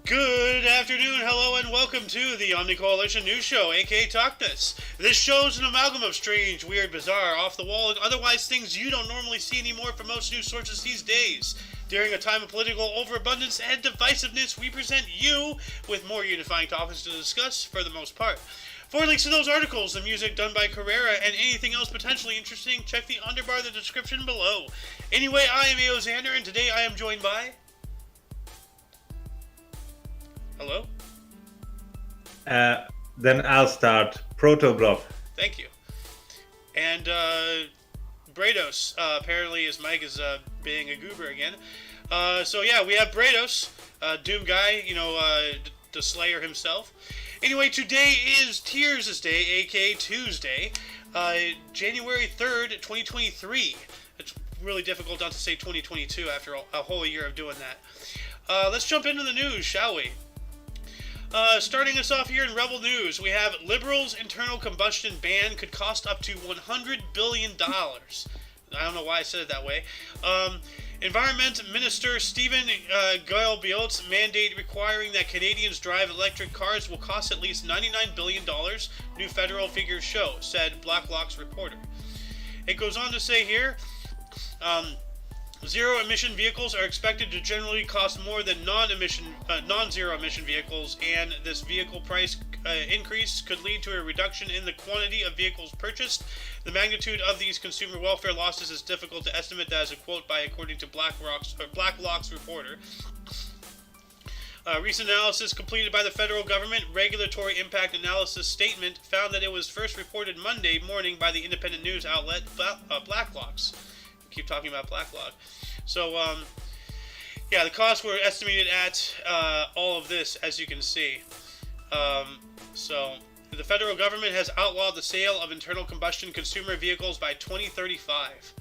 Good afternoon, hello, and welcome to the OMNI Coalition News Show, aka TOCNS. This show's an amalgam of strange, weird, bizarre, off-the-wall, and otherwise things you don't normally see anymore from most news sources these days. During a time of political overabundance and divisiveness, we present you with more unifying topics to discuss, for the most part. For links to those articles, the music done by Carrera, and anything else potentially interesting, check the underbar of the description below. Anyway, I am A.O. Xander, and today I am joined by... Hello? Then I'll start. Protoblob. Thank you. And Brados. Apparently his mic is being a goober again. So yeah, we have Brados, Doom Guy, the Slayer himself. Anyway, today is Tears' Day, aka Tuesday, January 3rd, 2023. It's really difficult not to say 2022 after a whole year of doing that. Let's jump into the news, shall we? Starting us off here in Rebel News, we have Liberals' internal combustion ban could cost up to $100 billion. I don't know why I said it that way. Environment Minister Stephen Guilbeault's mandate requiring that Canadians drive electric cars will cost at least $99 billion, new federal figures show, said Blacklock's reporter. It goes on to say here... Zero-emission vehicles are expected to generally cost more than non-zero-emission vehicles, and this vehicle price increase could lead to a reduction in the quantity of vehicles purchased. The magnitude of these consumer welfare losses is difficult to estimate. That is a quote according to Blacklock's reporter. Recent analysis completed by the federal government regulatory impact analysis statement found that it was first reported Monday morning by the independent news outlet Blacklock's. Keep talking about Blacklock. So, yeah, the costs were estimated at all of this, as you can see. So, the federal government has outlawed the sale of internal combustion consumer vehicles by 2035.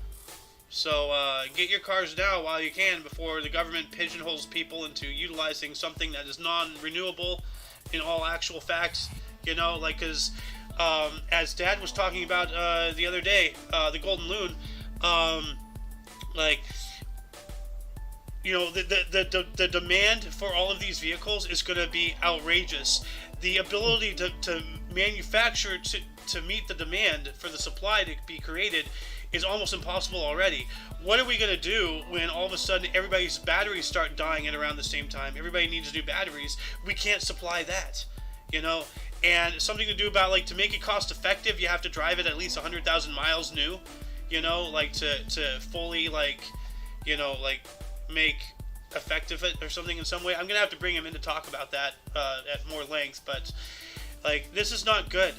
So, get your cars now while you can before the government pigeonholes people into utilizing something that is non-renewable in all actual facts. Because as Dad was talking about the other day, the Golden Loon, the demand for all of these vehicles is going to be outrageous. The ability to manufacture to meet the demand for the supply to be created is almost impossible already. What are we going to do when all of a sudden everybody's batteries start dying at around the same time? Everybody needs new batteries. We can't supply that, And something to do about, to make it cost effective, you have to drive it at least 100,000 miles new. To fully, make effective it or something in some way. I'm going to have to bring him in to talk about that at more length, but, this is not good.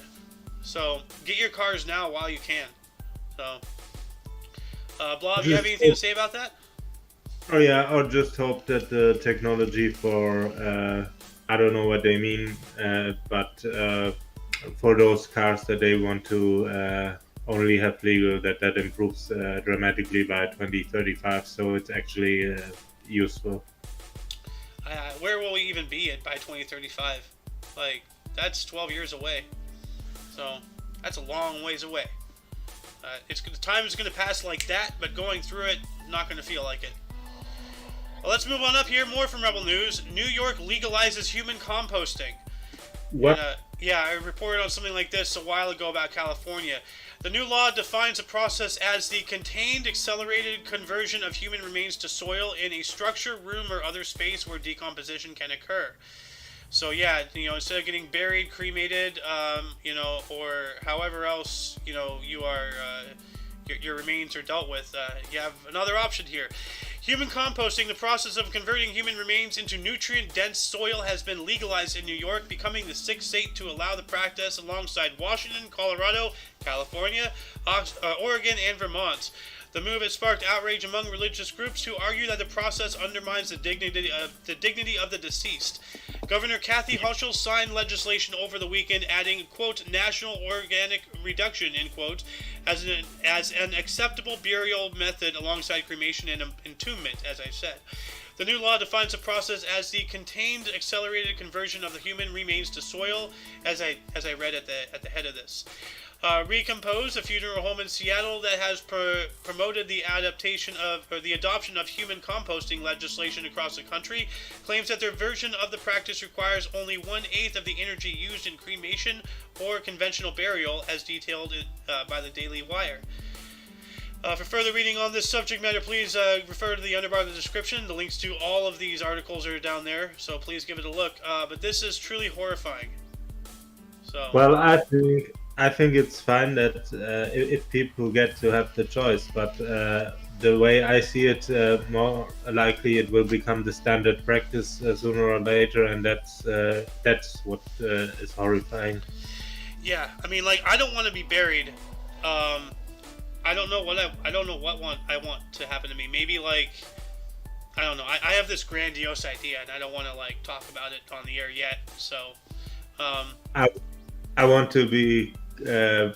So, get your cars now while you can. So, Blob, do you have anything to say about that? Oh yeah, I'll just hope that the technology for, I don't know what they mean, but for those cars that they want to... only have legal, that improves dramatically by 2035, so it's actually useful. Where will we even be by 2035? That's 12 years away. So, that's a long ways away. Time is going to pass like that, but going through it, not going to feel like it. Well, let's move on up here. More from Rebel News. New York legalizes human composting. What? Yeah, I reported on something like this a while ago about California. The new law defines a process as the contained, accelerated conversion of human remains to soil in a structure, room, or other space where decomposition can occur. So yeah, instead of getting buried, cremated, or however else, you are, your remains are dealt with, you have another option here. Human composting, the process of converting human remains into nutrient-dense soil, has been legalized in New York, becoming the sixth state to allow the practice alongside Washington, Colorado, California, Oregon, and Vermont. The move has sparked outrage among religious groups who argue that the process undermines the dignity of the deceased. Governor Kathy Hochul signed legislation over the weekend adding, quote, national organic reduction, end quote, as an acceptable burial method alongside cremation and entombment, as I said. The new law defines the process as the contained, accelerated conversion of the human remains to soil, as I read at the head of this. Recompose, a funeral home in Seattle that has promoted the adoption of human composting legislation across the country, claims that their version of the practice requires only 1/8 of the energy used in cremation or conventional burial, as detailed by the Daily Wire. For further reading on this subject matter, please refer to the underbar of the description. The links to all of these articles are down there, so please give it a look. But this is truly horrifying. So. Well, I think it's fine that if people get to have the choice, but the way I see it, more likely it will become the standard practice sooner or later, and that's what is horrifying. Yeah, I mean, like, I don't want to be buried. I don't know what I want to happen to me. Maybe, like, I don't know. I have this grandiose idea, and I don't want to, like, talk about it on the air yet. So, I want to be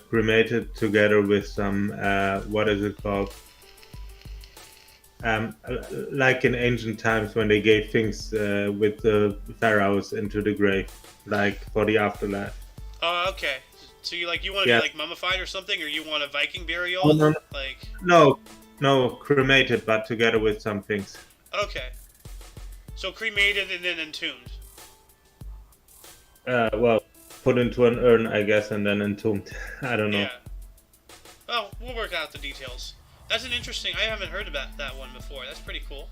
cremated together with some what is it called? Like in ancient times when they gave things with the pharaohs into the grave, like for the afterlife. Oh, okay. So you want to be like mummified or something, or you want a Viking burial? No, cremated, but together with some things. Okay. So cremated and then entombed. Well, put into an urn, I guess, and then entombed. I don't know. Yeah. Well, we'll work out the details. That's an interesting. I haven't heard about that one before. That's pretty cool.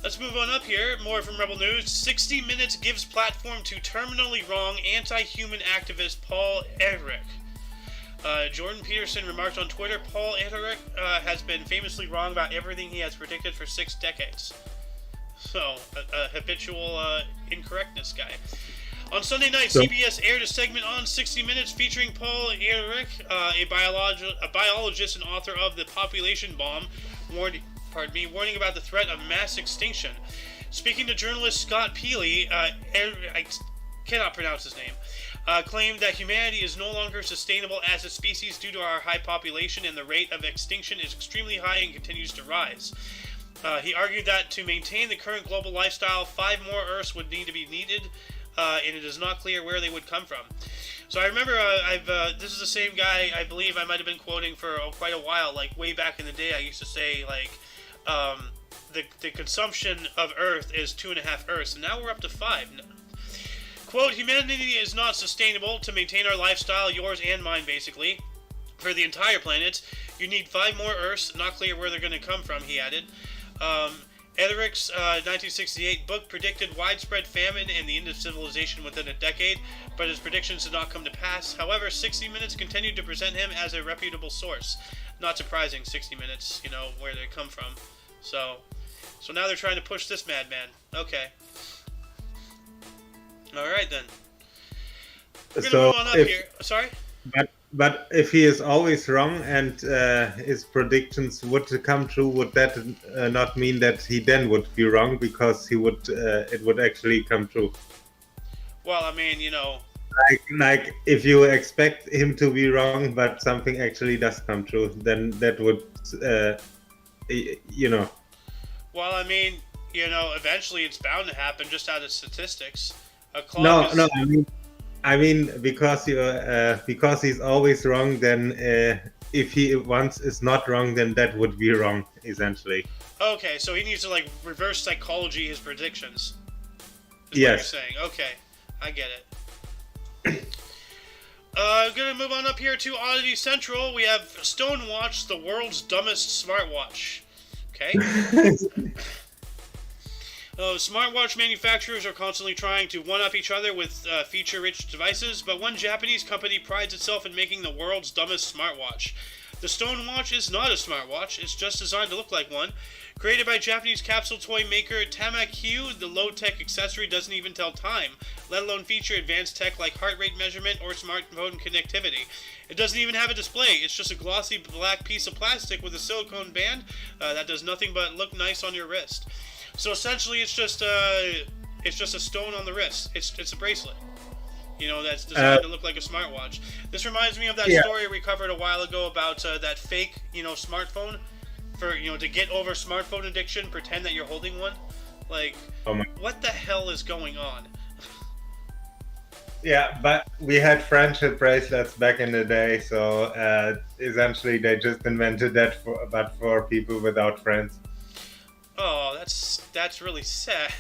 Let's move on up here. More from Rebel News. 60 Minutes gives platform to terminally wrong anti-human activist Paul Ehrlich. Jordan Peterson remarked on Twitter, Paul Ehrlich has been famously wrong about everything he has predicted for 6 decades. So, a habitual incorrectness guy. On Sunday night, CBS aired a segment on 60 Minutes featuring Paul Ehrlich, a biologist and author of The Population Bomb, warning about the threat of mass extinction. Speaking to journalist Scott Peely, I cannot pronounce his name, claimed that humanity is no longer sustainable as a species due to our high population, and the rate of extinction is extremely high and continues to rise. He argued that to maintain the current global lifestyle, 5 more Earths would need to be needed, and it is not clear where they would come from. So I remember this is the same guy I believe I might have been quoting for quite a while, like way back in the day. I used to say, like, the consumption of Earth is 2.5 Earths, and now we're up to 5. Quote, humanity is not sustainable to maintain our lifestyle, yours and mine, basically. For the entire planet, you need 5 more Earths, not clear where they're going to come from, he added. Ehrlich's 1968 book predicted widespread famine and the end of civilization within a decade, but his predictions did not come to pass. However, 60 Minutes continued to present him as a reputable source. Not surprising, 60 Minutes, where they come from. So now they're trying to push this madman. Okay. Alright then. We're going to move on up here. Sorry? But if he is always wrong and his predictions would come true, would that not mean that he then would be wrong because it would actually come true? Well, I mean, like if you expect him to be wrong, but something actually does come true, then that would, Well, I mean, eventually it's bound to happen just out of statistics. I mean, because he's always wrong, then if he once is not wrong, then that would be wrong, essentially. Okay, so he needs to, like, reverse psychology his predictions. Is yes. What you're saying. Okay, I get it. Gonna move on up here to Oddity Central. We have Stonewatch, the world's dumbest smartwatch. Okay. Smartwatch manufacturers are constantly trying to one-up each other with feature-rich devices, but one Japanese company prides itself in making the world's dumbest smartwatch. The Stonewatch is not a smartwatch, it's just designed to look like one. Created by Japanese capsule toy maker Tamakyu, the low-tech accessory doesn't even tell time, let alone feature advanced tech like heart rate measurement or smartphone connectivity. It doesn't even have a display, it's just a glossy black piece of plastic with a silicone band that does nothing but look nice on your wrist. So essentially, it's just a stone on the wrist. It's a bracelet, that's designed to look like a smartwatch. This reminds me of that story we covered a while ago about that fake, smartphone for to get over smartphone addiction. Pretend that you're holding one. Like, what the hell is going on? Yeah, but we had friendship bracelets back in the day, so essentially they just invented that for people without friends. Oh, that's really sad.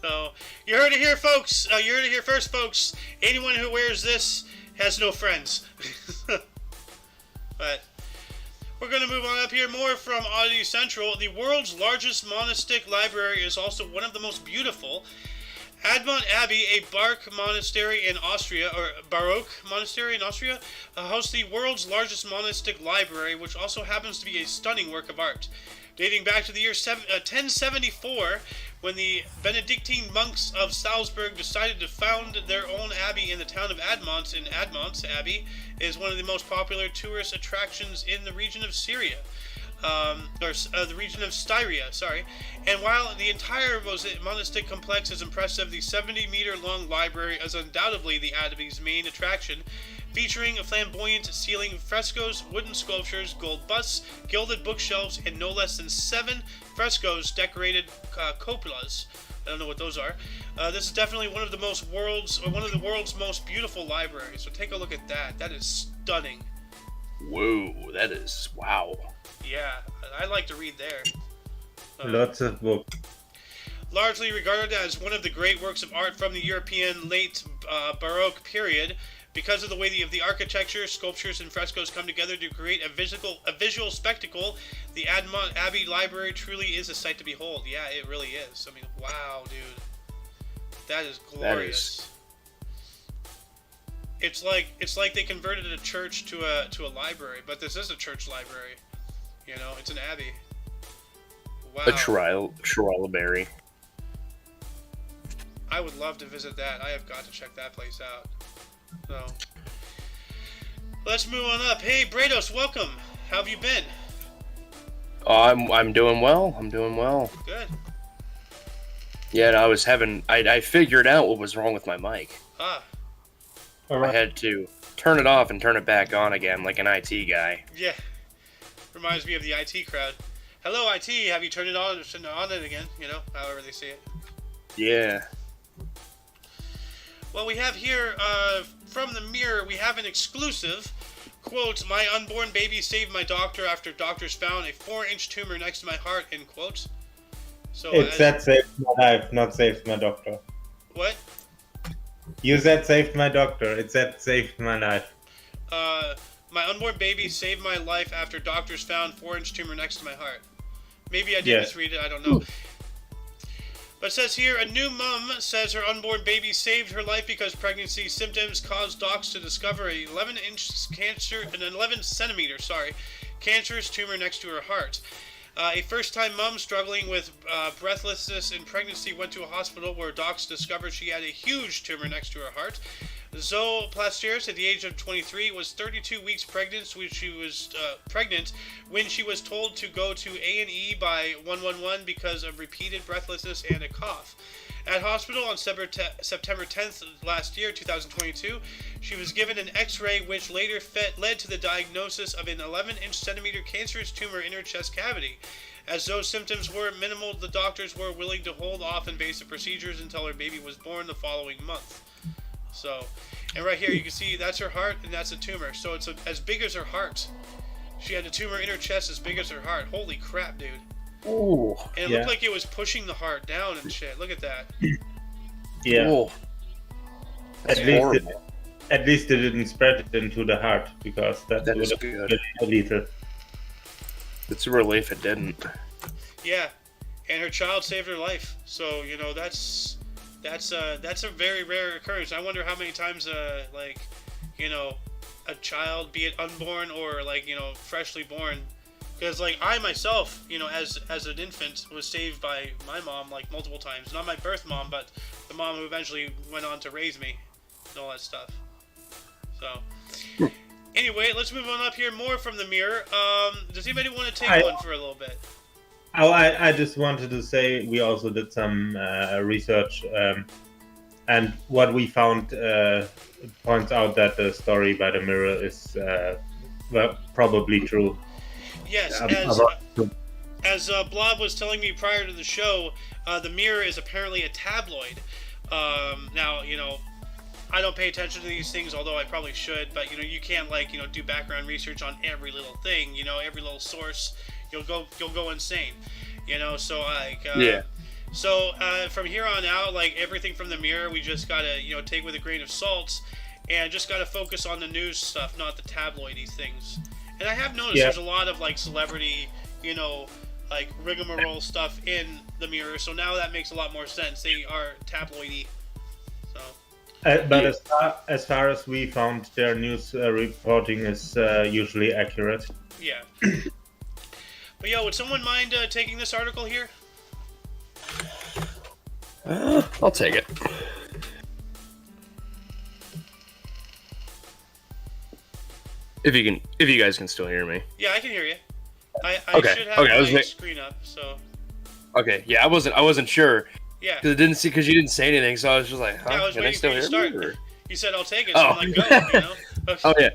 So you heard it here, folks. You heard it here first, folks. Anyone who wears this has no friends. But we're going to move on up here more from Oddity Central. The world's largest monastic library is also one of the most beautiful. Admont Abbey, a Baroque monastery in Austria, hosts the world's largest monastic library, which also happens to be a stunning work of art. Dating back to the year 1074, when the Benedictine monks of Salzburg decided to found their own abbey in the town of Admont. In Admont Abbey is one of the most popular tourist attractions in the region of Syria. The region of Styria, sorry. And while the entire monastic complex is impressive, the 70-meter-long library is undoubtedly the abbey's main attraction, featuring flamboyant ceiling frescoes, wooden sculptures, gold busts, gilded bookshelves, and no less than 7 frescoes decorated cupolas. I don't know what those are. This is definitely one of the world's most beautiful libraries. So take a look at that. That is stunning. Whoa, that is wow. Yeah, I like to read there. Lots of books. Largely regarded as one of the great works of art from the European late Baroque period, because of the way the architecture, sculptures, and frescoes come together to create a visual spectacle, the Admont Abbey Library truly is a sight to behold. Yeah, it really is. I mean, wow, dude, that is glorious. It's like they converted a church to a library, but this is a church library. You know, it's an abbey. Wow. A Trialberry. I would love to visit that. I have got to check that place out. So, let's move on up. Hey, Brados, welcome. How have you been? I'm doing well. I'm doing well. Good. Yeah, I figured out what was wrong with my mic. Ah. All right. I had to turn it off and turn it back on again like an IT guy. Yeah. Reminds me of the IT crowd. Hello, IT. Have you turned it on it again? You know, however they say it. Yeah. Well, we have here from the Mirror. We have an exclusive quote. My unborn baby saved my doctor after doctors found a 4-inch tumor next to my heart. End quote. So It said saved my life, not saved my doctor. What? You said saved my doctor. It said saved my life. My unborn baby saved my life after doctors found 4-inch tumor next to my heart. Maybe I did Yes. misread it, I don't know. But it says here, a new mom says her unborn baby saved her life because pregnancy symptoms caused docs to discover an 11 centimeter cancerous tumor next to her heart. A first-time mom struggling with breathlessness in pregnancy went to a hospital where docs discovered she had a huge tumor next to her heart. Zoe Plastiers, at the age of 23, was 32 weeks pregnant when she was told to go to A&E by 111 because of repeated breathlessness and a cough. At hospital on September 10th last year, 2022, she was given an X-ray which later led to the diagnosis of an 11-inch centimeter cancerous tumor in her chest cavity. As those symptoms were minimal, the doctors were willing to hold off invasive procedures until her baby was born the following month. So, and right here you can see that's her heart and that's a tumor. So it's as big as her heart. She had a tumor in her chest as big as her heart. Holy crap, dude. Ooh. And it looked like it was pushing the heart down and shit. Look at that. Yeah. Ooh. That's horrible. At least it didn't spread it into the heart because that is would good. have been lethal. It's a relief it didn't. Yeah, and her child saved her life. So you know that's a very rare occurrence. I wonder how many times a child, be it unborn or freshly born, because I myself, as an infant, was saved by my mom multiple times. Not my birth mom, but the mom who eventually went on to raise me and all that stuff. So anyway, let's move on up here. More from the Mirror. Does anybody want to take one for a little bit? Oh, I just wanted to say we also did some research, and what we found points out that the story by the Mirror is probably true. Yes, as Blob was telling me prior to the show, the Mirror is apparently a tabloid. Now, I don't pay attention to these things, although I probably should. But you can't do background research on every little thing. Every little source. You'll go insane. So Yeah. So from here on out, everything from the Mirror, we just gotta take with a grain of salt, and just gotta focus on the news stuff, not the tabloidy things. And I have noticed there's a lot of celebrity, rigmarole stuff in the Mirror. So now that makes a lot more sense. They are tabloidy. So. But as far as we found, their news reporting is usually accurate. Yeah. But would someone mind taking this article here? I'll take it. If you guys can still hear me. Yeah, I can hear you. I Okay. should have my screen up. So. Okay. Yeah, I wasn't sure. Yeah. Because you didn't say anything, so I was just like, huh? Yeah, I was Can waiting still for you to hear start. me, or- You said I'll take it, so I'm like, go. Okay.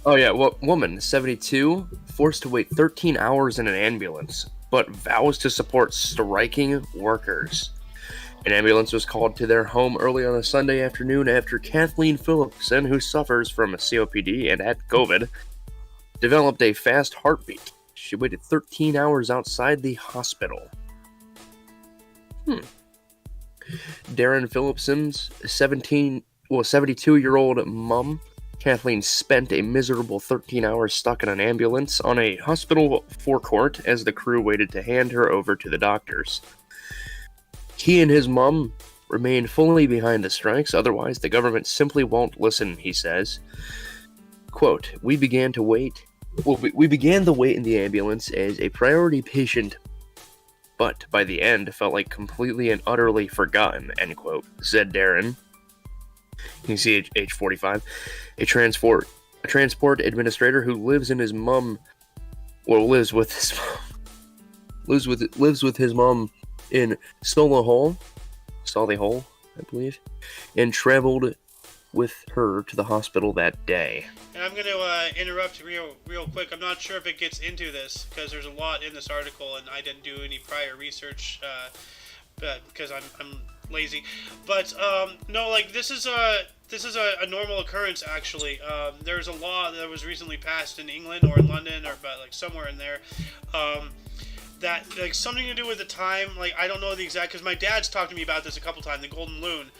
Oh yeah. Well, woman, 72, forced to wait 13 hours in an ambulance, but vows to support striking workers. An ambulance was called to their home early on a Sunday afternoon after Kathleen Phillipson, who suffers from a COPD and had COVID, developed a fast heartbeat. She waited 13 hours outside the hospital. Darren Phillipson's 72-year-old mom, Kathleen, spent a miserable 13 hours stuck in an ambulance on a hospital forecourt as the crew waited to hand her over to the doctors. He and his mom remain fully behind the strikes, otherwise the government simply won't listen, he says. Quote, we began the wait in the ambulance as a priority patient, but by the end felt like completely and utterly forgotten, end quote, said Darren. You can see age 45, a transport administrator who lives with his mom in Solihull, I believe, and traveled with her to the hospital that day. And I'm going to interrupt real quick. I'm not sure if it gets into this because there's a lot in this article, and I didn't do any prior research, because I'm lazy. But no, this is a normal occurrence actually. There's a law that was recently passed in England or in London or somewhere in there. That something to do with the time, I don't know the exact, because my dad's talked to me about this a couple times, the Golden Loon.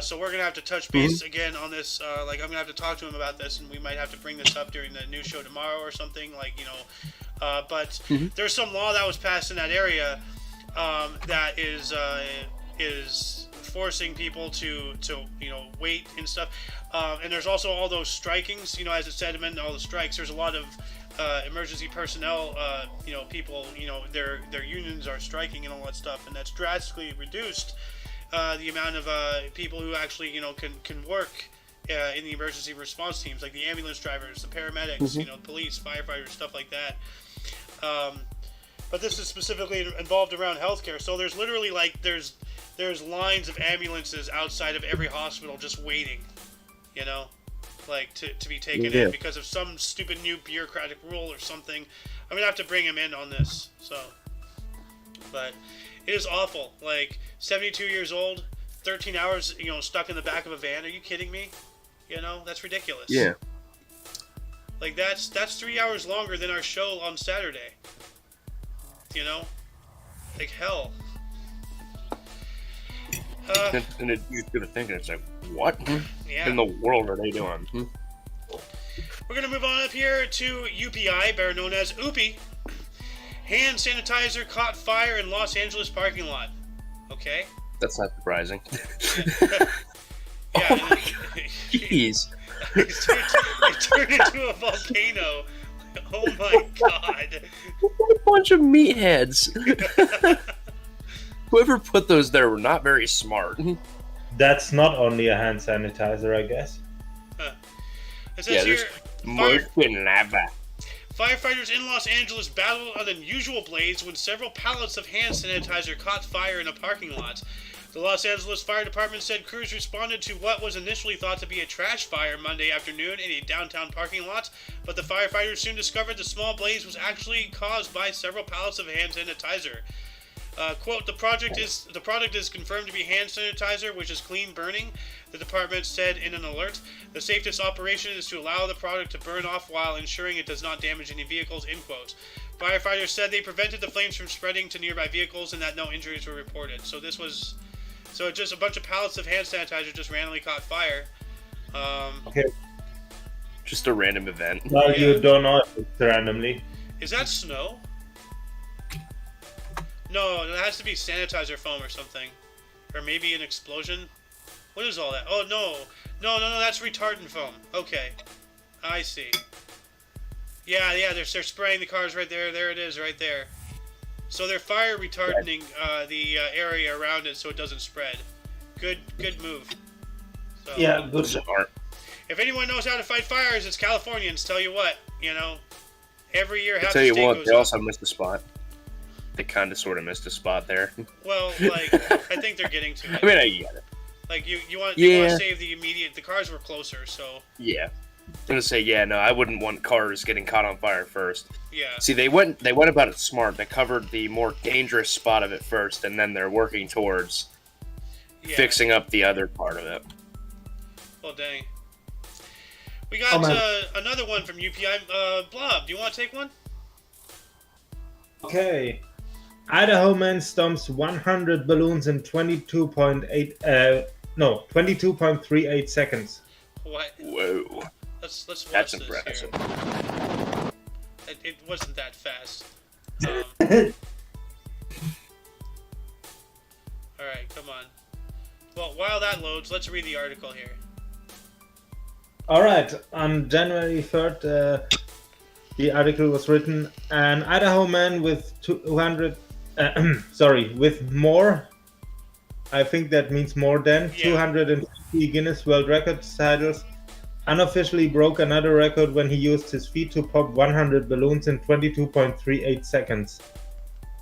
So we're gonna have to touch base again on this. I'm gonna have to talk to him about this, and we might have to bring this up during the news show tomorrow or something. But there's some law that was passed in that area that is forcing people to wait and stuff. And there's also all those strikings. As it said, all the strikes. There's a lot of emergency personnel, people, their unions are striking and all that stuff, and that's drastically reduced the amount of people who actually, can work in the emergency response teams, like the ambulance drivers, the paramedics, police, firefighters, stuff like that. But this is specifically involved around healthcare, so there's literally there's lines of ambulances outside of every hospital just waiting, to be taken in because of some stupid new bureaucratic rule or something. I'm gonna have to bring him in on this. So, but it is awful. 72 years old, 13 hours, stuck in the back of a van. Are you kidding me? That's ridiculous. Yeah. That's 3 hours longer than our show on Saturday. Hell. And you're gonna think it's what Yeah. in the world are they doing? We're going to move on up here to UPI, better known as OOPI. Hand sanitizer caught fire in Los Angeles parking lot. Okay. That's not surprising. Yeah. Oh my God. Jeez. It turned into a volcano. Oh my God. What a bunch of meatheads. Whoever put those there were not very smart. That's not only a hand sanitizer, I guess. It says here, lava. firefighters in Los Angeles battled an unusual blaze when several pallets of hand sanitizer caught fire in a parking lot. The Los Angeles Fire Department said crews responded to what was initially thought to be a trash fire Monday afternoon in a downtown parking lot, but the firefighters soon discovered the small blaze was actually caused by several pallets of hand sanitizer. Quote, the product is confirmed to be hand sanitizer, which is clean burning, the department said in an alert. The safest operation is to allow the product to burn off while ensuring it does not damage any vehicles, end quote. Firefighters said they prevented the flames from spreading to nearby vehicles and that no injuries were reported. So just a bunch of pallets of hand sanitizer just randomly caught fire. Okay. Just a random event. Well, Yeah. you don't know if it's randomly. Is that snow? No, it has to be sanitizer foam or something. Or maybe an explosion. What is all that? Oh, no, that's retardant foam. Okay. I see. Yeah, they're spraying the cars right there. There it is, right there. So they're fire retarding the area around it so it doesn't spread. Good move. So, Yeah, good. Smart. if anyone knows how to fight fires, it's Californians. Tell you what, every year I half tell the you state what, goes they up. also missed a spot. They kind of sort of missed a spot there. Well, I think they're getting to it. I mean, I get it. Like you want Yeah. to save the immediate. The cars were closer, so Yeah. I'm gonna say, yeah, no, I wouldn't want cars getting caught on fire first. yeah. See, they went about it smart. They covered the more dangerous spot of it first, and then they're working towards Yeah. fixing up the other part of it. Well, dang. We got man. another one from UPI. Blob, do you want to take one? Okay. Idaho man stomps 100 balloons in 22.38 seconds. What? Whoa. Let's watch That's this impressive. here. It wasn't that fast. All right, come on. Well, while that loads, let's read the article here. All right. On January 3rd, the article was written. An Idaho man with 200, with more. I think that means more than Yeah. 250 Guinness World Records titles. Unofficially broke another record when he used his feet to pop 100 balloons in 22.38 seconds.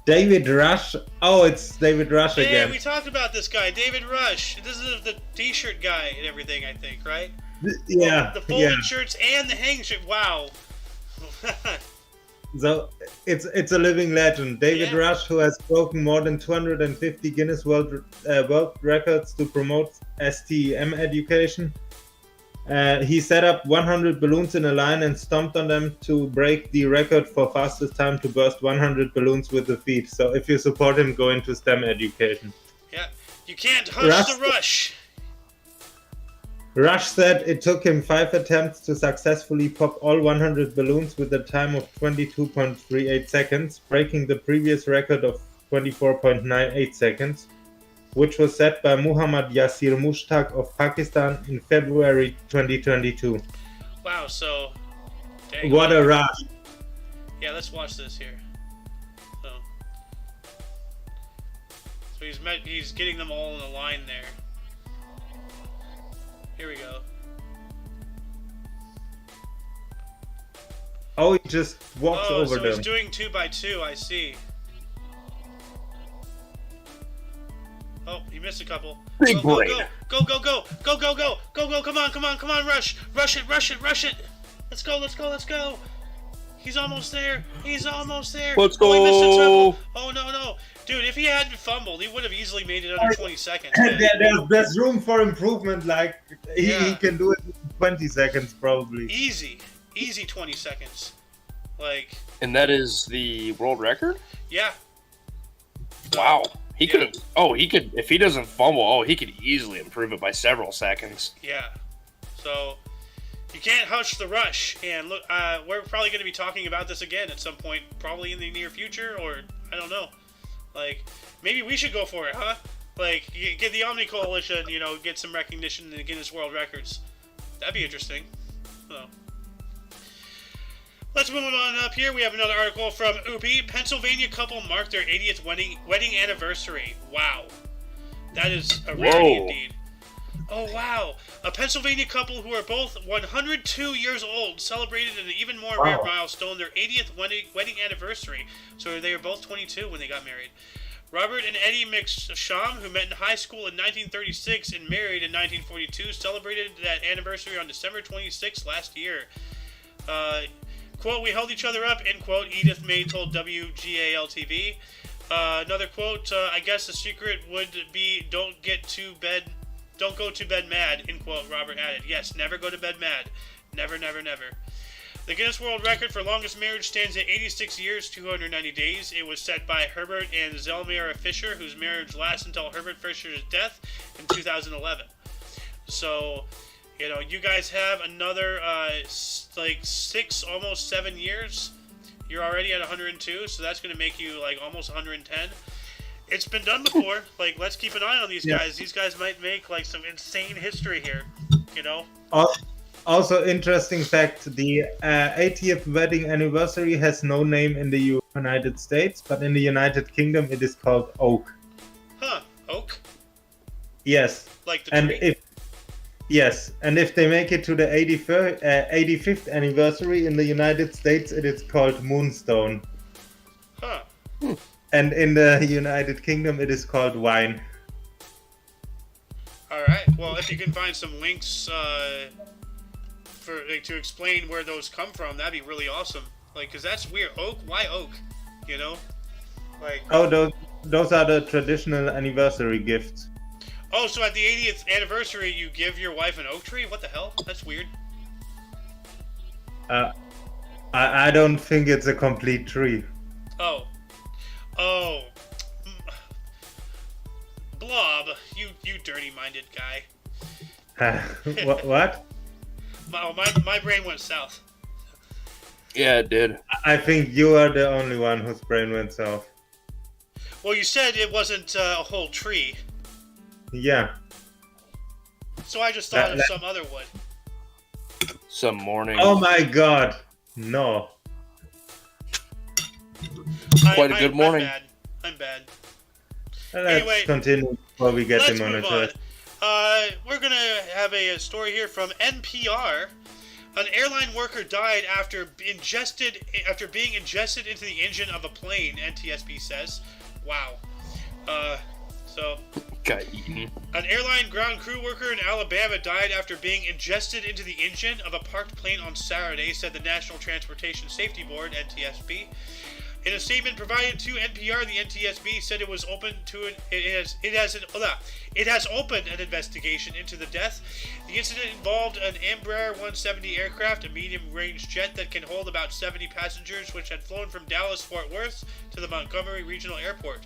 David Rush. Oh, it's David Rush Hey, again. we talked about this guy, David Rush. This is the T-shirt guy and everything, I think, right? Yeah, The folded yeah. shirts and the hang shirt. Wow. So it's a living legend. David Yeah. Rush, who has broken more than 250 Guinness World Records to promote STEM education. He set up 100 balloons in a line and stomped on them to break the record for fastest time to burst 100 balloons with the feet. So if you support him, go into STEM education. Yeah. You can't hush the rush. Rush said it took him 5 attempts to successfully pop all 100 balloons with a time of 22.38 seconds, breaking the previous record of 24.98 seconds, which was set by Muhammad Yasir Mushtaq of Pakistan in February 2022. Wow, so... Dang. What a rush! Yeah, let's watch this here. So he's getting them all in a line there. Here we go. Oh, he just walks Oh, over so he's them. doing 2 by 2, I see. Oh, he missed a couple. Big go, brain. go, go, go, go, go, go, go, go, come on, come on, come on, rush it, rush it, rush it. Let's go, let's go, let's go. He's almost there. He's almost there. Let's Oh, he missed a go. couple. Oh, no. Dude, if he hadn't fumbled, he would have easily made it under 20 seconds. Man. There's room for improvement. Like he Yeah. can do it in 20 seconds probably. Easy 20 seconds. Like, And that is the world record? yeah. So, Wow. He Yeah. could. Oh, he could. If he doesn't fumble, oh, he could easily improve it by several seconds. Yeah. So, you can't hush the rush. And look, we're probably going to be talking about this again at some point, probably in the near future, or I don't know. Like, maybe we should go for it, huh? Like, get the OMNI Coalition, get some recognition in the Guinness World Records. That'd be interesting. So, let's move on up here. We have another article from UPI. Pennsylvania couple marked their 80th wedding anniversary. Wow. That is a rarity Whoa. indeed. Oh, wow. A Pennsylvania couple who are both 102 years old celebrated an even more rare milestone, their 80th wedding anniversary. So they were both 22 when they got married. Robert and Eddie McSham, who met in high school in 1936 and married in 1942, celebrated that anniversary on December 26th last year. Quote, we held each other up, end quote, Edith May told WGAL-TV. Another quote, I guess the secret would be don't go to bed mad, end quote, Robert added. Yes, never go to bed mad. Never, never, never. The Guinness World Record for longest marriage stands at 86 years, 290 days. It was set by Herbert and Zelmira Fisher, whose marriage lasts until Herbert Fisher's death in 2011. So, you guys have another, 6, almost 7 years. You're already at 102, so that's going to make you, almost 110. It's been done before. Let's keep an eye on these guys. These guys might make, some insane history here, Also, interesting fact, the 80th wedding anniversary has no name in the United States, but in the United Kingdom it is called Oak. Huh, Oak? Yes. Like the tree? And if they make it to the 85th anniversary in the United States, it is called Moonstone. Huh. And in the United Kingdom, it is called Wine. All right. Well, if you can find some links to explain where those come from, that'd be really awesome. Because that's weird. Oak? Why oak? Oh, those are the traditional anniversary gifts. Oh, so at the 80th anniversary, you give your wife an oak tree? What the hell? That's weird. I don't think it's a complete tree. Oh. Blob, you dirty-minded guy. What? My brain went south. Yeah, it did. I think you are the only one whose brain went south. Well, you said it wasn't a whole tree. Yeah. So I just thought of some other wood. Some morning. Oh my god. No. Quite a good morning. I'm bad. Let's continue before we get demonetized. We're going to have a story here from NPR. An airline worker died after being ingested into the engine of a plane, NTSB says. Wow. Got eaten. An airline ground crew worker in Alabama died after being ingested into the engine of a parked plane on Saturday, said the National Transportation Safety Board, NTSB. In a statement provided to NPR, the NTSB said it was open to it has opened an investigation into the death. The incident involved an Embraer 170 aircraft, a medium-range jet that can hold about 70 passengers, which had flown from Dallas-Fort Worth to the Montgomery Regional Airport.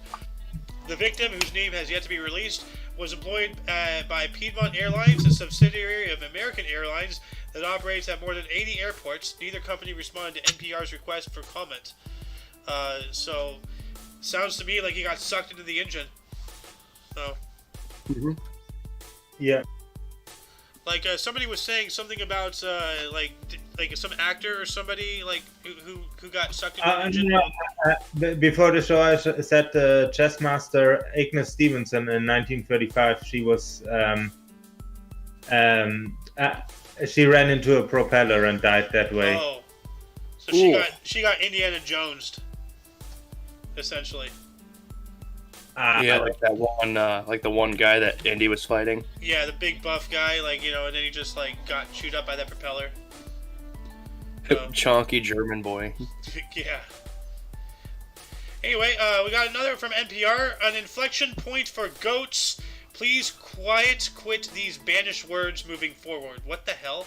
The victim, whose name has yet to be released, was employed by Piedmont Airlines, a subsidiary of American Airlines that operates at more than 80 airports. Neither company responded to NPR's request for comment. So, sounds to me like he got sucked into the engine. So. Mm-hmm. Yeah. Somebody was saying something about some actor or somebody who got sucked into the engine. No, before the show, I said the chess master Agnes Stevenson in 1935. She was she ran into a propeller and died that way. Oh, so she got Indiana Jones'd, essentially. Yeah, like that one, like the one guy that Indy was fighting. Yeah, the big buff guy, and then he just got chewed up by that propeller. Chonky German boy. Yeah. Anyway, we got another from NPR. An inflection point for goats. Please quit these banished words moving forward. What the hell?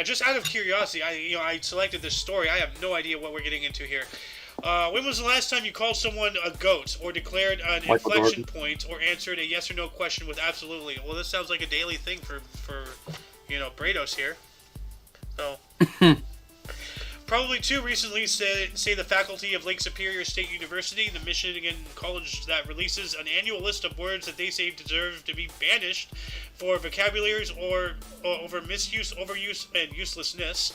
Just out of curiosity, I selected this story. I have no idea what we're getting into here. When was the last time you called someone a goat, or declared an inflection point, or answered a yes or no question with absolutely? Well, this sounds like a daily thing for Brados here. So, probably too recently, say the faculty of Lake Superior State University, the Michigan college that releases an annual list of words that they say deserve to be banished for vocabularies or over misuse, overuse, and uselessness.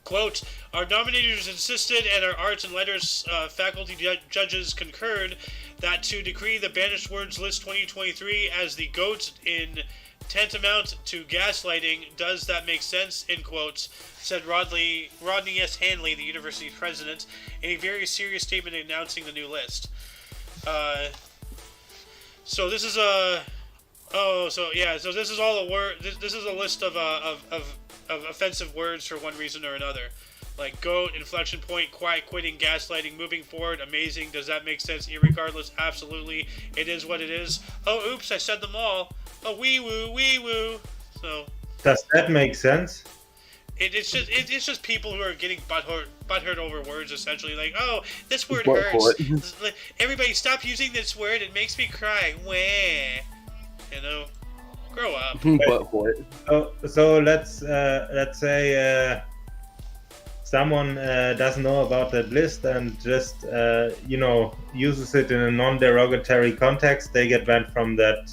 Quote, our nominators insisted and our arts and letters faculty judges concurred that to decree the banished words list 2023 as the goats in tantamount to gaslighting, does that make sense, end quotes, said Rodney S. Hanley, the university's president, in a very serious statement announcing the new list. So this is so this is all a word. This is a list of offensive words for one reason or another. Like goat, inflection point, quiet quitting, gaslighting, moving forward, amazing. Does that make sense? Irregardless, absolutely. It is what it is. Oh, oops, I said them all. Oh, wee woo, wee woo. So Does that make sense? it's just people who are getting butthurt over words, essentially. Like, oh, this word Butthurt. hurts. Everybody, stop using this word. It makes me cry. Wah. You know, grow up. Butthurt. So let's say someone doesn't know about that list and just uses it in a non-derogatory context. They get banned from that.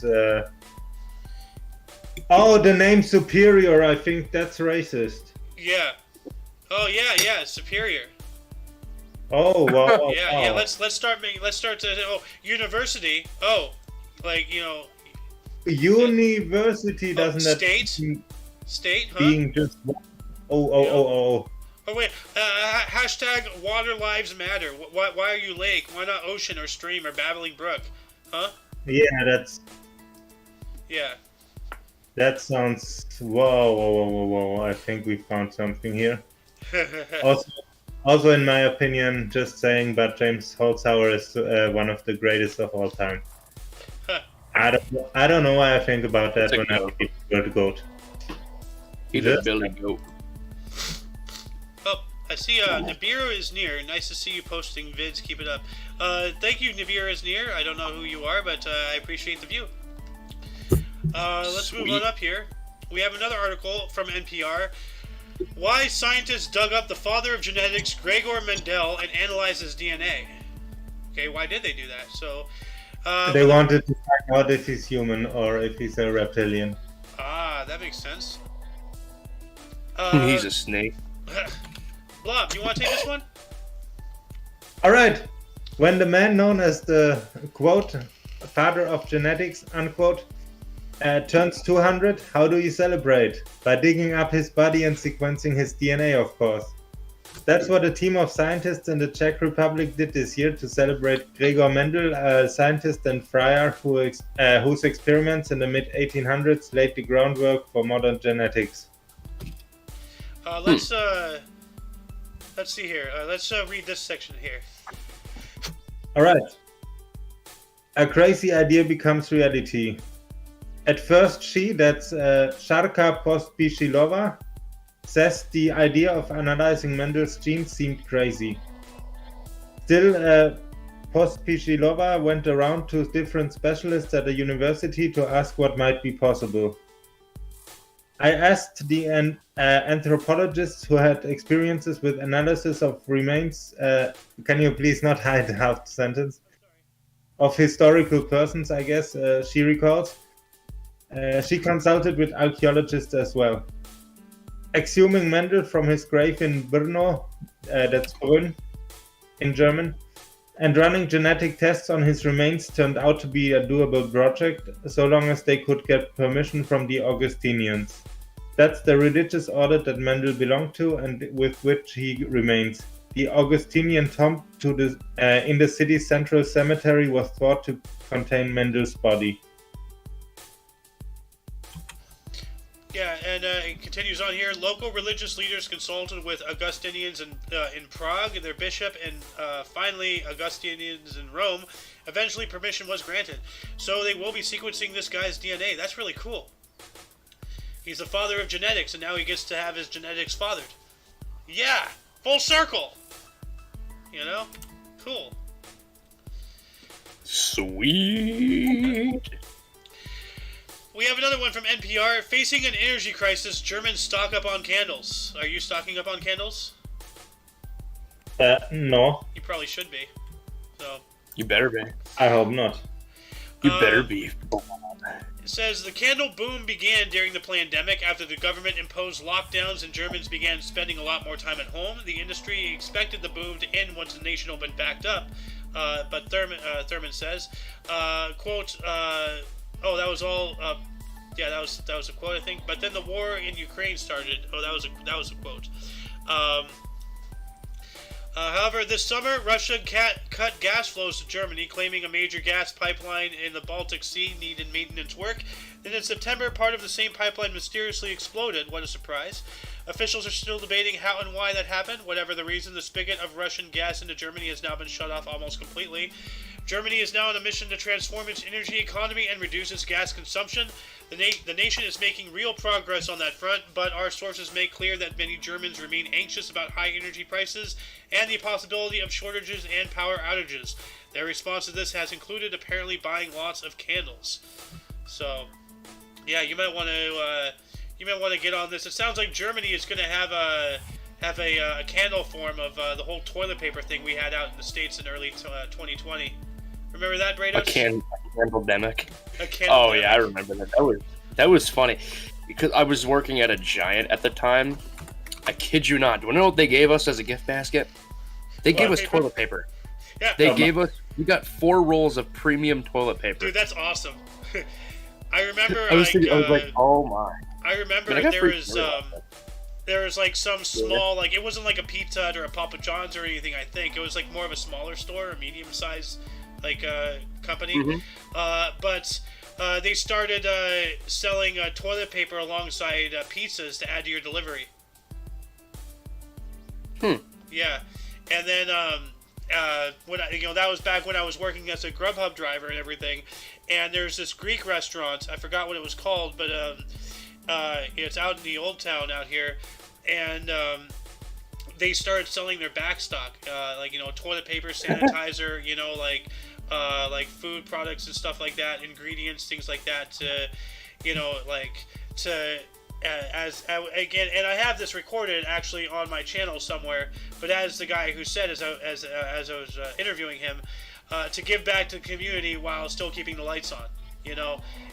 The name superior. I think that's racist. Yeah. Oh yeah, superior. Oh wow. Yeah. Let's start to university. Oh, like University doesn't that state, huh? being just Oh. Oh wait, hashtag water lives matter. Why are you lake? Why not ocean or stream or babbling brook? Huh? Yeah, Yeah. that sounds whoa. I think we found something here. Also, in my opinion, just saying, but James Holzhauer is one of the greatest of all time. Huh. I don't know why I think about that It's a when I goat. read the word goat. He's a Billy Goat. Oh, I see Nibiru is near. Nice to see you posting vids. Keep it up. Thank you, Nibiru is near. I don't know who you are, but I appreciate the view. Let's move on up here. We have another article from NPR. Why scientists dug up the father of genetics, Gregor Mendel, and analyzed his DNA. Okay, why did they do that? So They wanted to find out if he's human or if he's a reptilian. that makes sense. He's a snake. Blob, you want to take this one? All right. When the man known as the, quote, father of genetics, unquote, turns 200, how do you celebrate? By digging up his body and sequencing his DNA, of course. That's what a team of scientists in the Czech Republic did this year to celebrate Gregor Mendel, a scientist and friar whose experiments in the mid-1800s laid the groundwork for modern genetics. Let's see here. Let's read this section here. All right. A crazy idea becomes reality. At first, that's Sharka Pospishilova, says the idea of analyzing Mendel's genes seemed crazy. Still, Pospishilova went around to different specialists at the university to ask what might be possible. I asked the anthropologists who had experiences with analysis of remains, can you please not hide half the sentence, of historical persons, I guess, she recalls. She consulted with archaeologists as well. Exhuming Mendel from his grave in Brno, that's Brünn in German, and running genetic tests on his remains turned out to be a doable project, so long as they could get permission from the Augustinians. That's the religious order that Mendel belonged to and with which he remains. The Augustinian tomb in the city's central cemetery was thought to contain Mendel's body. Yeah, and it continues on here. Local religious leaders consulted with Augustinians in Prague, their bishop, and finally Augustinians in Rome. Eventually, permission was granted. So they will be sequencing this guy's DNA. That's really cool. He's the father of genetics, and now he gets to have his genetics fathered. Yeah, full circle. You know, cool. Sweet. We have another one from NPR. Facing an energy crisis, Germans stock up on candles. Are you stocking up on candles? No. You probably should be. So. You better be. I hope not. You better be. It says the candle boom began during the pandemic after the government imposed lockdowns and Germans began spending a lot more time at home. The industry expected the boom to end once the nation opened back up. But Thurman says, quote, that was all. Yeah, that was a quote, I think. But then the war in Ukraine started. Oh, that was a quote. However, this summer, Russia cut gas flows to Germany, claiming a major gas pipeline in the Baltic Sea needed maintenance work. Then in September, part of the same pipeline mysteriously exploded. What a surprise. Officials are still debating how and why that happened. Whatever the reason, the spigot of Russian gas into Germany has now been shut off almost completely. Germany is now on a mission to transform its energy economy and reduce its gas consumption. The nation is making real progress on that front, but our sources make clear that many Germans remain anxious about high energy prices and the possibility of shortages and power outages. Their response to this has included apparently buying lots of candles. So, yeah, you might want to get on this. It sounds like Germany is going to have a candle form of the whole toilet paper thing we had out in the States in early 2020. Remember that, Brados? A candledemic. Oh yeah, I remember that. That was funny because I was working at a Giant at the time. I kid you not. Do you know what they gave us as a gift basket? They gave us toilet paper. Yeah. We got 4 rolls of premium toilet paper. Dude, that's awesome. I remember. I was like, oh my. I remember there was like some small, like it wasn't like a Pizza Hut or a Papa John's or anything. I think it was like more of a smaller store, a medium size company. Mm-hmm. But they started selling toilet paper alongside pizzas to add to your delivery. Yeah, and then when that was back when I was working as a Grubhub driver and everything. And there's this Greek restaurant. I forgot what it was called, but it's out in the Old Town out here, and they started selling their back stock, toilet paper, sanitizer, like food products and stuff like that, ingredients, things like that. Again, and I have this recorded actually on my channel somewhere. But as the guy who said as I was interviewing him, to give back to the community while still keeping the lights on,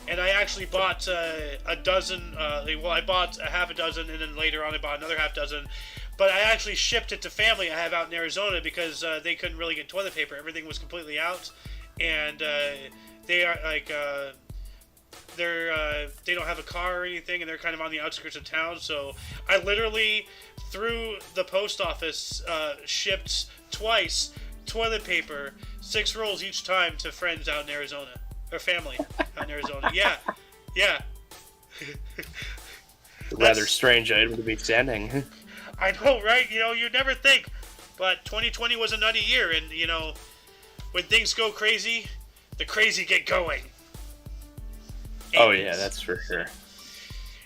And I actually bought a dozen. I bought a half a dozen, and then later on I bought another half dozen. But I actually shipped it to family I have out in Arizona because they couldn't really get toilet paper. Everything was completely out, and they are like they don't have a car or anything, and they're kind of on the outskirts of town. So I literally through the post office shipped twice toilet paper, 6 rolls each time to friends out in Arizona or family out in Arizona. Yeah. Rather strange item to be sending. I know, right? You'd never think, but 2020 was a nutty year, and when things go crazy, the crazy get going. Oh yeah, that's for sure.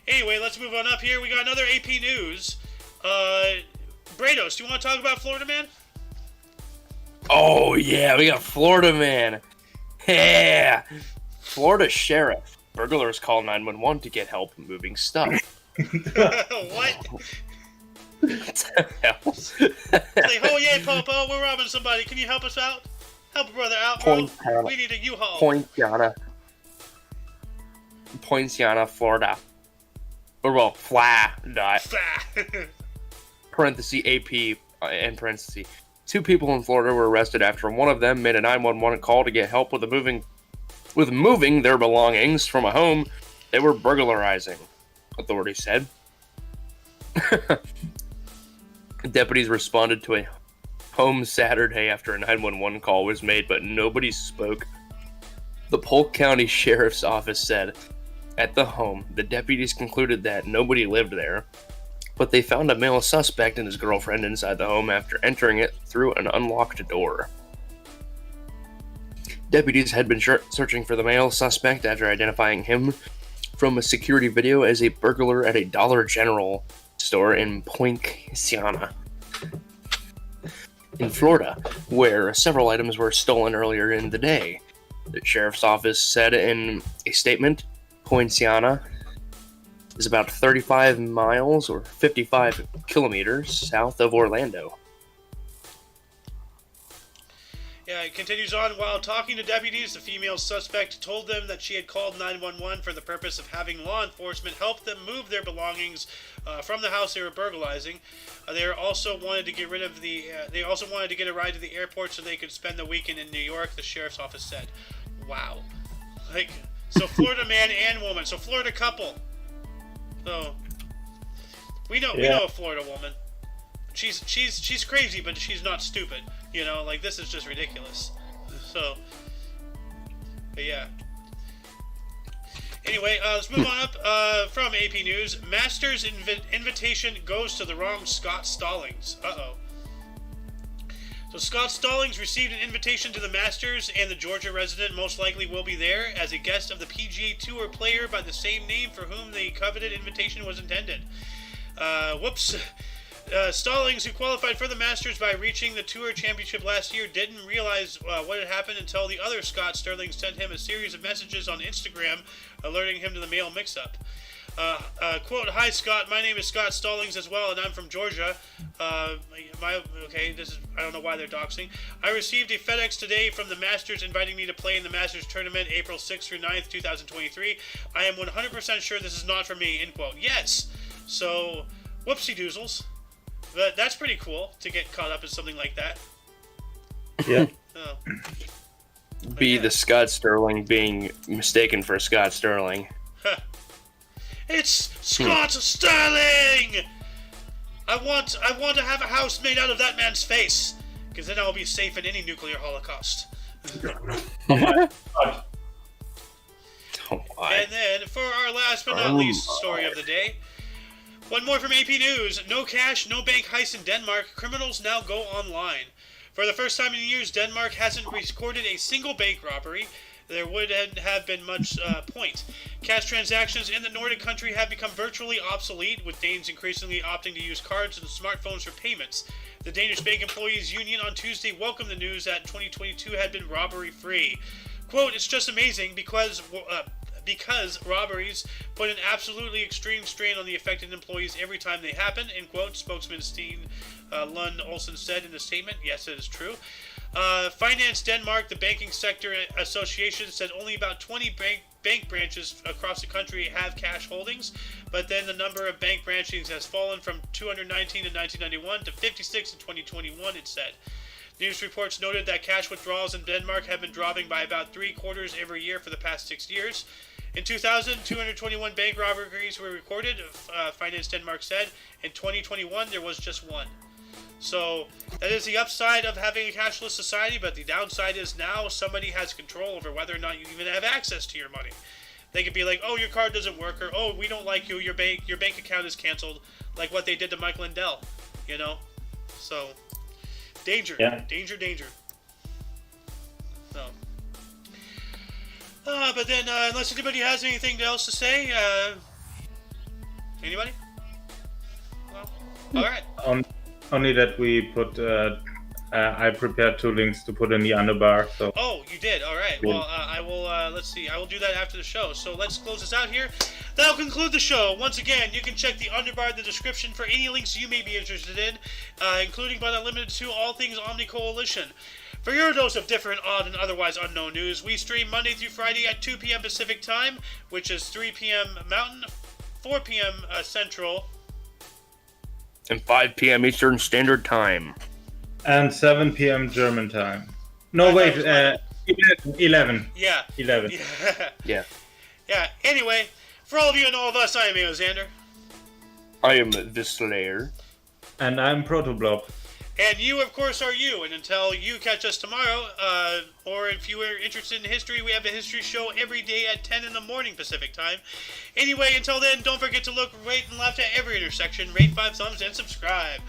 Anyway, let's move on up here. We got another AP news. Brados, do you want to talk about Florida Man? Oh yeah, we got Florida Man. Yeah, Florida sheriff. Burglars call 911 to get help moving stuff. What? Say, oh yeah, Popo, we're robbing somebody. Can you help us out? Help a brother out, bro. We need a U-Haul. Poinciana, Florida. Or well, Florida. Parenthesis AP in parenthesis. 2 people in Florida were arrested after one of them made a 911 call to get help with moving their belongings from a home they were burglarizing, authorities said. Deputies responded to a home Saturday after a 911 call was made, but nobody spoke. The Polk County Sheriff's Office said, at the home, the deputies concluded that nobody lived there, but they found a male suspect and his girlfriend inside the home after entering it through an unlocked door. Deputies had been searching for the male suspect after identifying him from a security video as a burglar at a Dollar General store in Poinciana, in Florida, where several items were stolen earlier in the day. The sheriff's office said in a statement, Poinciana is about 35 miles or 55 kilometers south of Orlando. Yeah, it continues on. While talking to deputies, the female suspect told them that she had called 911 for the purpose of having law enforcement help them move their belongings from the house they were burglarizing. They also wanted to get rid of they also wanted to get a ride to the airport so they could spend the weekend in New York. The sheriff's office said, "Wow, so Florida man and woman, so Florida couple. So we know a Florida woman. She's crazy, but she's not stupid. This is just ridiculous. So, but yeah. Anyway, let's move on up from AP News. Masters invitation goes to the wrong Scott Stallings. Uh-oh. So Scott Stallings received an invitation to the Masters, and the Georgia resident most likely will be there as a guest of the PGA Tour player by the same name for whom the coveted invitation was intended. Whoops. Stallings, who qualified for the Masters by reaching the Tour Championship last year, didn't realize what had happened until the other Scott Sterling sent him a series of messages on Instagram alerting him to the mail mix-up. Quote, "Hi Scott, my name is Scott Stallings as well, and I'm from Georgia." I don't know why they're doxing. "I received a FedEx today from the Masters inviting me to play in the Masters tournament April 6th through 9th, 2023. I am 100% sure this is not for me," end quote. Yes! So, whoopsie doozles. But that's pretty cool to get caught up in something like that. Yeah. Oh. The Scott Sterling being mistaken for Scott Sterling. Huh. It's Scott Sterling! I want to have a house made out of that man's face, because then I'll be safe in any nuclear holocaust. And then, for our last but not least story of the day, one more from AP News. No cash, no bank heist in Denmark. Criminals now go online. For the first time in years, Denmark hasn't recorded a single bank robbery. There wouldn't have been much point. Cash transactions in the Nordic country have become virtually obsolete, with Danes increasingly opting to use cards and smartphones for payments. The Danish Bank Employees Union on Tuesday welcomed the news that 2022 had been robbery-free. Quote, "It's just amazing because robberies put an absolutely extreme strain on the affected employees every time they happen," end quote, spokesman Steen Lund Olsen said in a statement. Yes, it is true. Finance Denmark, the banking sector association, said only about 20 bank branches across the country have cash holdings, but then the number of bank branches has fallen from 219 in 1991 to 56 in 2021, it said. News reports noted that cash withdrawals in Denmark have been dropping by about 3/4 every year for the past 6 years. In 2000, 221 bank robberies were recorded, Finance Denmark said. In 2021, there was just one. So, that is the upside of having a cashless society, but the downside is now somebody has control over whether or not you even have access to your money. They could be like, "Oh, your card doesn't work," or "Oh, we don't like you, your bank account is canceled," like what they did to Mike Lindell, you know? So, danger. Yeah. Danger. So. But then, unless anybody has anything else to say, anybody? Well, alright. Only that we put, I prepared 2 links to put in the underbar, so. Oh, you did? Alright. Well, I will, let's see, I will do that after the show. So let's close this out here. That'll conclude the show. Once again, you can check the underbar in the description for any links you may be interested in, including but not limited to all things OMNI Coalition. For your dose of different, odd, and otherwise unknown news, we stream Monday through Friday at 2 p.m. Pacific Time, which is 3 p.m. Mountain, 4 p.m. Central, And 5 p.m. Eastern Standard Time. And 7 p.m. German time. No, wait, 11. Yeah. 11. Yeah. Yeah. Anyway, for all of you and all of us, I am Xander. I am the Slayer. And I'm Protoblob. And you, of course, are you. And until you catch us tomorrow, or if you are interested in history, we have a history show every day at 10 in the morning Pacific Time. Anyway, until then, don't forget to look, rate, and laugh at every intersection. Rate 5 thumbs and subscribe.